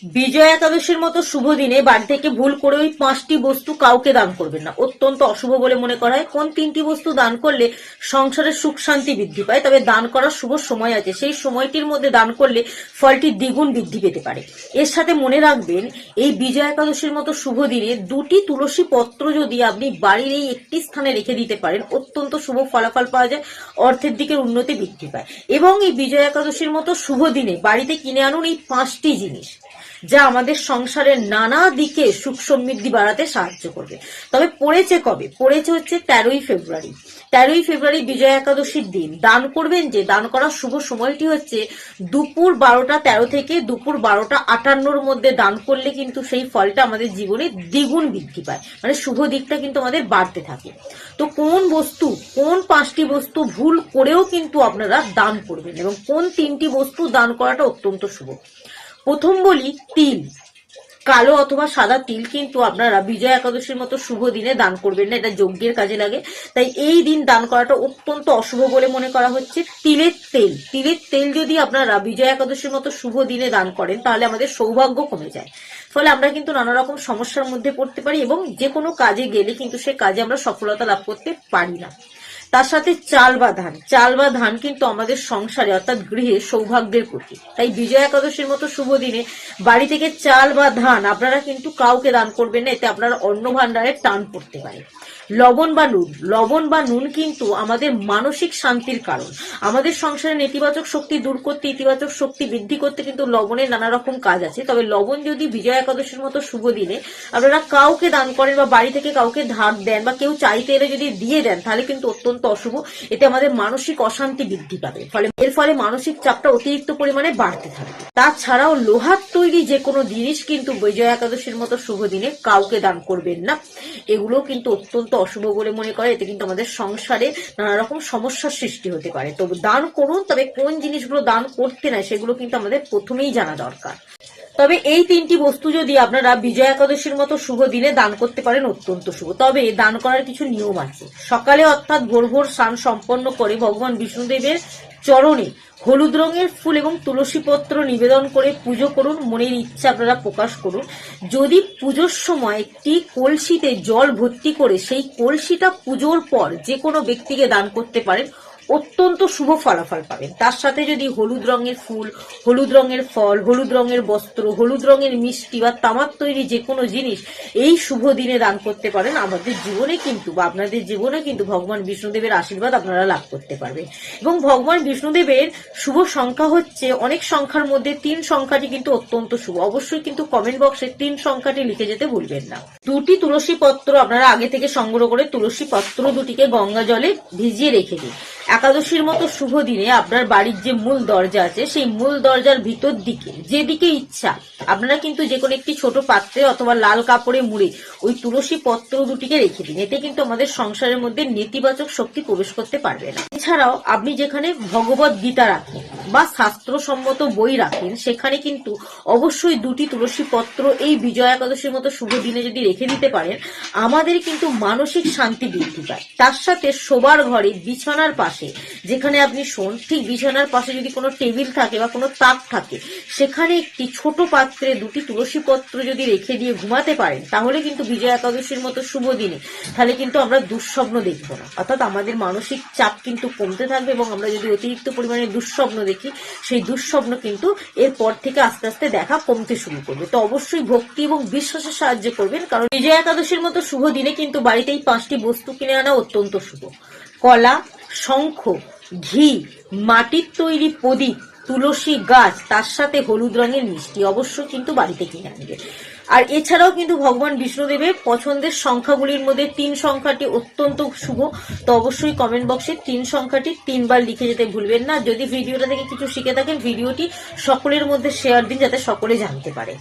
বিজয়া একাদশীর মতো শুভ দিনে বাড়ি থেকে ভুল করে ওই 5টি বস্তু কাউকে দান করবেন না, অত্যন্ত অশুভ বলে মনে করা হয়। কোন 3টি বস্তু দান করলে সংসারের সুখ শান্তি বৃদ্ধি পায়, তবে দান করার শুভ সময় আছে, সেই সময়টির মধ্যে দান করলে ফলটি দ্বিগুণ বৃদ্ধি পেতে পারে। এর সাথে মনে রাখবেন, এই বিজয়া একাদশীর মতো শুভ দিনে 2টি তুলসী পত্র যদি আপনি বাড়ির এই একটি স্থানে রেখে দিতে পারেন, অত্যন্ত শুভ ফলাফল পাওয়া যায়, অর্থের দিকের উন্নতি বৃদ্ধি পায়। এবং এই বিজয়া একাদশীর মতো শুভ দিনে বাড়িতে কিনে আনুন এই 5টি জিনিস, যা আমাদের সংসারের নানা দিকে সুখ সমৃদ্ধি বাড়াতে সাহায্য করবে। তবে পড়েছে কবে? পড়েছে হচ্ছে 13ই ফেব্রুয়ারি। 13ই ফেব্রুয়ারি বিজয়া একাদশীর দিন। দান করবেন যে, দান করার শুভ সময়টি হচ্ছে দুপুর 12টা 13 থেকে দুপুর 12টা 58-র মধ্যে দান করলে কিন্তু সেই ফলটা আমাদের জীবনে দ্বিগুণ বৃদ্ধি পায়, মানে শুভ দিকটা কিন্তু আমাদের বাড়তে থাকে। তো কোন 5টি বস্তু ভুল করেও কিন্তু আপনারা দান করবেন, এবং কোন 3টি বস্তু দান করাটা অত্যন্ত শুভ। প্রথম বলি, তিল। কালো অথবা সাদা তিল কিন্তু আপনারা বিজয়া একাদশীর মতো শুভ দিনে দান করবেন না, এটা যজ্ঞের কাজে লাগে, তাই এই দিন দান করাটা অত্যন্ত অশুভ বলে মনে করা হচ্ছে। তিলের তেল যদি আপনারা বিজয়া একাদশীর মতো শুভ দিনে দান করেন, তাহলে আমাদের সৌভাগ্য কমে যায়, ফলে আমরা কিন্তু নানা রকম সমস্যার মধ্যে পড়তে পারি, এবং যে কোনো কাজে গেলে কিন্তু সে কাজে আমরা সফলতা লাভ করতে পারি না। তার সাথে চাল বা ধান কিন্তু আমাদের সংসারে অর্থাৎ গৃহে সৌভাগ্যের প্রতীক, তাই বিজয়া একাদশীর মতো শুভ দিনে বাড়ি থেকে চাল বা ধান আপনারা কিন্তু কাউকে দান করবেন না, এতে আপনারা অন্ন ভাণ্ডারের টান পড়তে পারে। লবণ বা নুন কিন্তু আমাদের মানসিক শান্তির কারণ। আমাদের সংসারে নেতিবাচক শক্তি দূর করতে, ইতিবাচক শক্তি বৃদ্ধি করতে কিন্তু লবণের নানা রকম কাজ আছে। তবে লবণ যদি বিজয়া একাদশীর মতো শুভ দিনে আপনারা কাউকে দান করেন বা বাড়ি থেকে কাউকে ধার দেন বা কেউ চাইতে এলে যদি দিয়ে দেন, তাহলে কিন্তু অত্যন্ত অশুভ। এতে আমাদের মানসিক অশান্তি বৃদ্ধি পাবে, এর ফলে মানসিক চাপটা অতিরিক্ত পরিমাণে বাড়তে থাকবে। তাছাড়াও লোহার তৈরি যে কোনো জিনিস কিন্তু বিজয়া একাদশীর মতো শুভ দিনে কাউকে দান করবেন না, এগুলো কিন্তু অত্যন্ত অশুভ বলে মনে করে। এতে কিন্তু আমাদের সংসারে নানা রকম সমস্যার সৃষ্টি হতে পারে। তো দান করুন, তবে কোন জিনিসগুলো দান করতে নাই সেগুলো কিন্তু আমাদের প্রথমেই জানা দরকার। তবে এই 3টি বস্তু যদি আপনারা বিজয়া একাদশীর মতো শুভ দিনে দান করতে পারেন, অত্যন্ত শুভ। তবে দান করার কিছু নিয়ম আছে। সকালে অর্থাৎ ভোর স্নান সম্পন্ন করে ভগবান বিষ্ণুদেবের চরণে হলুদ রঙের ফুল এবং তুলসী পত্র নিবেদন করে পুজো করুন, মনের ইচ্ছা আপনারা প্রকাশ করুন। যদি পুজোর সময় একটি কলসিতে জল ভর্তি করে সেই কলসিটা পুজোর পর যে কোনো ব্যক্তিকে দান করতে পারেন, অত্যন্ত শুভ ফলাফল পাবেন। তার সাথে যদি হলুদ রঙের ফুল, হলুদ রঙের ফল, হলুদ রঙের বস্ত্র, হলুদ রঙের মিষ্টি বা তামার তৈরি যে কোনো জিনিস এই শুভ দিনে দান করতে পারেন, আমাদের জীবনে কিন্তু বা আপনাদের জীবনে কিন্তু ভগবান বিষ্ণুদেবের আশীর্বাদ আপনারা লাভ করতে পারবেন। এবং ভগবান বিষ্ণুদেবের শুভ সংখ্যা হচ্ছে, অনেক সংখ্যার মধ্যে 3 সংখ্যাটি কিন্তু অত্যন্ত শুভ। অবশ্যই কিন্তু কমেন্ট বক্সে 3 সংখ্যাটি লিখে যেতে ভুলবেন না। 2টি তুলসী পত্র আপনারা আগে থেকে সংগ্রহ করে তুলসী পত্র 2টিকে গঙ্গা জলে ভিজিয়ে রেখে দিন। একাদশীর মতো শুভ দিনে আপনার বাড়ির যে মূল দরজা আছে, সেই মূল দরজার ভিতর দিকে যেদিকে ইচ্ছা আপনারা কিন্তু যে কোনো একটি ছোট পাত্রে অথবা লাল কাপড়ে মুড়ে ওই তুলসী পত্র 2টিকে রেখে দিন। এতে কিন্তু আমাদের সংসারের মধ্যে নেতিবাচক শক্তি প্রবেশ করতে পারবে না। এছাড়াও আপনি যেখানে ভগবত গীতা রাখেন বা শাস্ত্রসম্মত বই রাখেন, সেখানে কিন্তু অবশ্যই 2টি তুলসী পত্র এই বিজয়া একাদশীর মতো শুভ দিনে যদি রেখে দিতে পারেন, আমাদের কিন্তু মানসিক শান্তি বৃদ্ধি পায়। তার সাথে শোবার ঘরে বিছানার পাশে যেখানে আপনি শোন, ঠিক বিছানার পাশে যদি কোনো টেবিল থাকে বা কোনো তাক থাকে, সেখানে একটি ছোট পাত্রে 2টি তুলসী পত্র যদি রেখে দিয়ে ঘুমাতে পারেন, তাহলে কিন্তু বিজয়া একাদশীর মতো শুভ দিনে তাহলে কিন্তু আমরা দুঃস্বপ্ন দেখবো না, অর্থাৎ আমাদের মানসিক চাপ কিন্তু কমতে থাকবে। এবং আমরা যদি অতিরিক্ত পরিমাণে দুঃস্বপ্ন দেখি, সেই দুঃস্বপ্ন কিন্তু এরপর থেকে আস্তে আস্তে দেখা কমতে শুরু করবে। তো অবশ্যই ভক্তি এবং বিশ্বাসের সাহায্য করবেন, কারণ বিজয়া একাদশীর মতো শুভ দিনে কিন্তু বাড়িতেই 5টি বস্তু কিনে আনা অত্যন্ত শুভ। কলা, শঙ্খ, ঘি, মাটির তৈরি প্রদীপ, তুলসী গাছ, তার সাথে হলুদ রঙের মিষ্টি অবশ্যই কিন্তু বাড়িতে কিনে আনবে। আর এছাড়াও কিন্তু ভগবান বিষ্ণুদেবের পছন্দের সংখ্যাগুলির মধ্যে 3 সংখ্যাটি অত্যন্ত শুভ। তো অবশ্যই কমেন্ট বক্সে 3 সংখ্যাটি 3 বার লিখে যেতে ভুলবেন না। যদি ভিডিওটা থেকে কিছু শিখে থাকেন, ভিডিওটি সকলের মধ্যে শেয়ার দিন, যাতে সকলে জানতে পারে।